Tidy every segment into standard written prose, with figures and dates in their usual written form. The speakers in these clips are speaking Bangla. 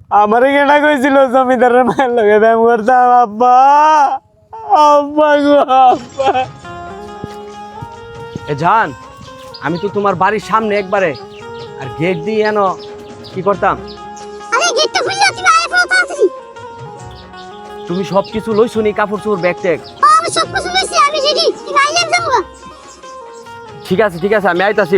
আমারে কেনা কইছিল জমিদারের মায়ের লগে ব্যায়াম করতাম আব্বা আব্বা গো আব্বা। এ জান, আমি তো তোমার বাড়ির সামনে একবারে আর গেট দিয়ে এনো কি করতাম। আরে গেটটা খুললা তুমি আয় পড়া তাড়াতাড়ি। তুমি সবকিছু লইছো নি, কাপড় চোপড় ব্যাগ ট্যাগ? আমি সব কিছু লইছি, আমি রেডি, তুমি আইলাম যাবো। ঠিক আছে ঠিক আছে, আমি আইতাছি।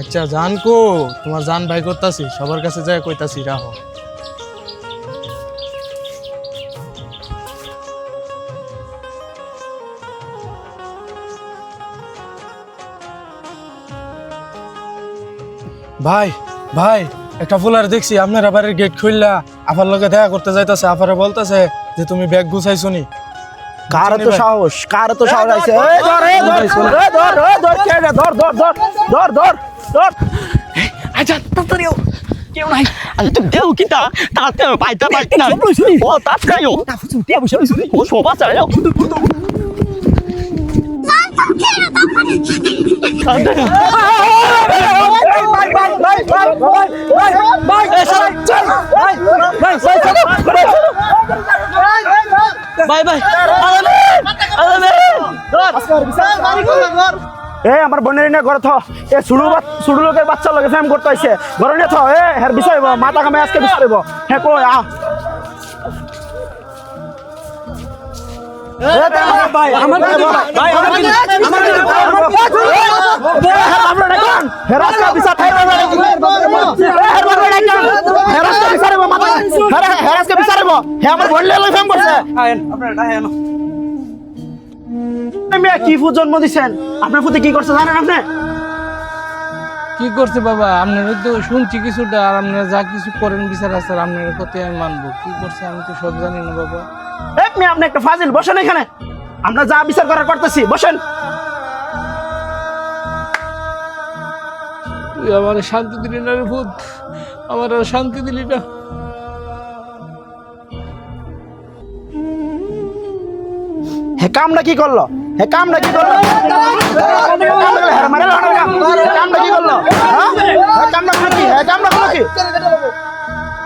আচ্ছা জান কো, তোমার জান ভাই করতাছি, সবার কাছে যায় কইতাছি রাহো। ভাই ভাই একটা ফুলার দেখছি আপনার বাড়ির গেট খুললা আফার লগে দেখা করতে যাইতাছে, আফারে বলতাছে যে তুমি ব্যাগ গুছাইছো নি। কার তো সাহস, কার তো সাহস আছে? এই ধর এই ধর এই ধর এই ধর কেডা ধর ধর ধর ধর ধর ধর। আচ্ছা তাড়াতাড়ি কেউ নাই। আরে তুমি দেও কিটা তাতে পাইতা পাইতা না ও তাড়াতাড়ি ও না ফুচু টিয়া বসে বসে ও সবা চাই ও ভাই ভাই আমার বোনের না ঘরে থ এ সুড়ু লোকের বাচ্চা লগে ফেম করতে হইছে ঘরে নিয়ে থ এ হের বিষয় মাথা কামে আজকে বিষয় হ্যাঁ কই আ ভাই আমার ভাই হেরাস্তা বিচার হেরাস্তা বিচারব হে আমার বোন লগে ফেম করছে কি ফুট জন্ম দিচ্ছেন আপনার ফুটে কি করছে জানেন আপনি? কি করছে বাবা, আপনারা তো শুনছি কিছুটা, আর আপনারা যা কিছু করেন বিচার আচার আপনারা কত আমি মানবো। কি করছে আমি তো সব জানি না বাবা। আপনি একটা ফাজিল, বসেন এখানে, আমরা যা বিচার করার করতেছি, বসেন। তুই আমার শান্তি দিলি না রে ভূত, আমার আর শান্তি দিলি না। হে কামটা কি করলো? হে কামটা কি করলো? কামটা কি করলো?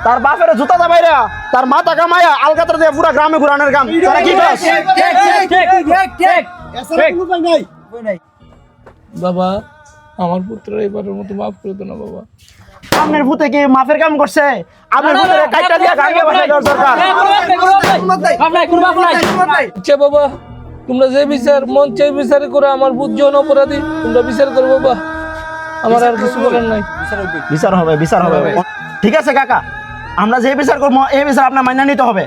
তার বাপের জুতা দা বাইরা, তার মাথা কামায়া আলকাতরা দিয়ে পুরা গ্রামে ঘুরানোর কাম। তারা কি করে? বাবা আমার পুত্র এবারের মতো মাফ করে দে না বাবা। আপনার ভূতে কি মাফের কাম করছে? আপনার ভূতের কাইটা দিয়া গাঙ্গে বসাই দেওয়ার দরকার। আচ্ছা বাবা, তোমরা যে বিচার মন চাই বিচার করে, আমার ভূত যৌন অপরাধী, তোমরা বিচার করো বাবা, আমার আর কিছু বলার নাই। বিচার হবে, বিচার হবে। ঠিক আছে কাকা, আমরা যে বিচার করবো এই বিচার আপনার মাইনা নিতে হবে।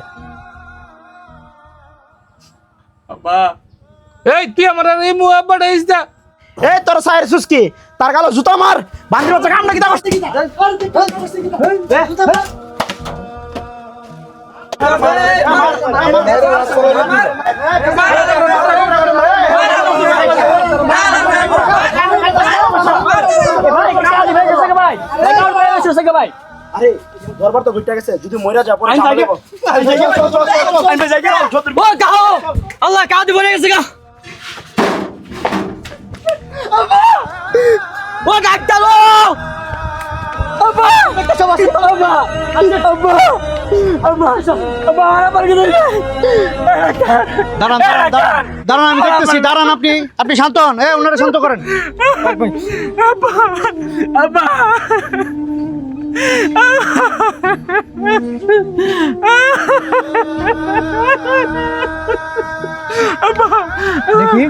এই তুই আমার আর এই মুখ আব্বাটা ইস দা। এই তোর সাইর সুস্কি, তার গালো জুতা মার, বান্দির হচ্ছে কামটা কি তা করছিস কি? আরে দরবার তো ঘুরতে গেছে, যদি মইরা যা পরে আল্লাহ কাজ বলে গেছে গা ও ডাক্তার ও আব্বা একটা সমস্যা তো আব্বা আব্বা আব্বা আব্বা আমার কি দাঁড়ান দাঁড়ান দাঁড়ান দাঁড়ান, আমি দেখতেছি, দাঁড়ান। আপনি শান্ত হন, ওনারা শান্ত করেন। আব্বা আব্বা দেখি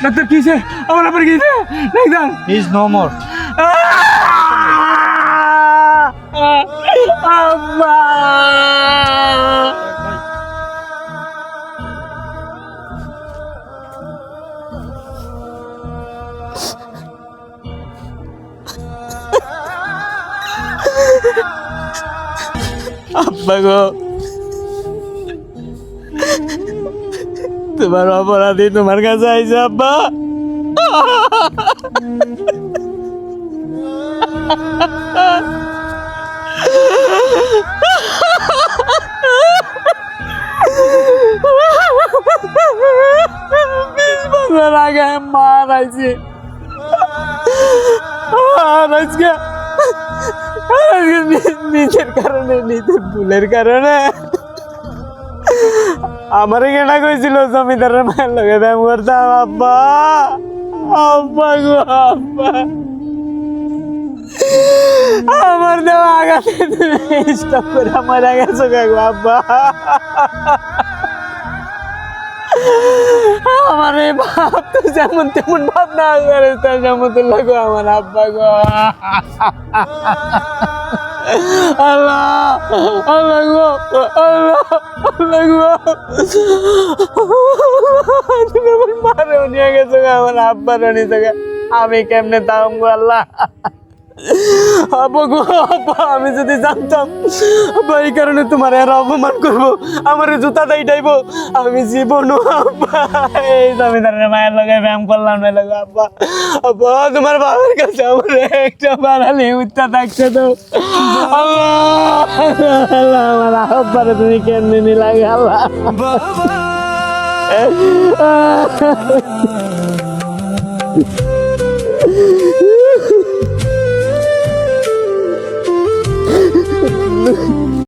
ডাক্তার কিছে আমার আবার কিছে ডাক্তার ইজ নো মোর। আব্বা আব্বা গো তোমার অপরাধী তোমার কাছে আইছে আব্বা আগে মারাইছে আর আজকে নিজের কারণে নিজের ভুলের কারণে আমারে কেনা কইছিল জমিদারের মায়ের লগে ব্যায়াম করতাম আব্বা আব্বা গো আব্বা আমার দেওয়া আঘাতে তুমি স্টপ করে আমার গেছো গো আব্বা আমার এই বাপ তো যেমন তেমন ভাব না করে তার যেমন লাগো আমার আব্বা গো আল্লাহ আল্লাহ গো আল্লাহ আল্লাহ গো তুমি আমার মারেও নিয়ে গেছো আমার আব্বারও নিয়ে গেছো আমি কেমনে তাম গো আল্লাহ আব্বা গো আব্বা আমি যদি জানতাম আব্বা এই কারণে তোমার এর অপমান করবো আমার জুতা দাইটাইব আমি জীবন আব্বা এই জমিদারের মায়ের লগে ব্যায়াম করলাম না লাগো আব্বা আব্বা তোমার বাবার কাছে আমার একটা বাড়ালি উত্তা থাকছে তো আল্লাহ আল্লাহ আমার আব্বারে তুমি কেমনে নিলাগে আল্লাহ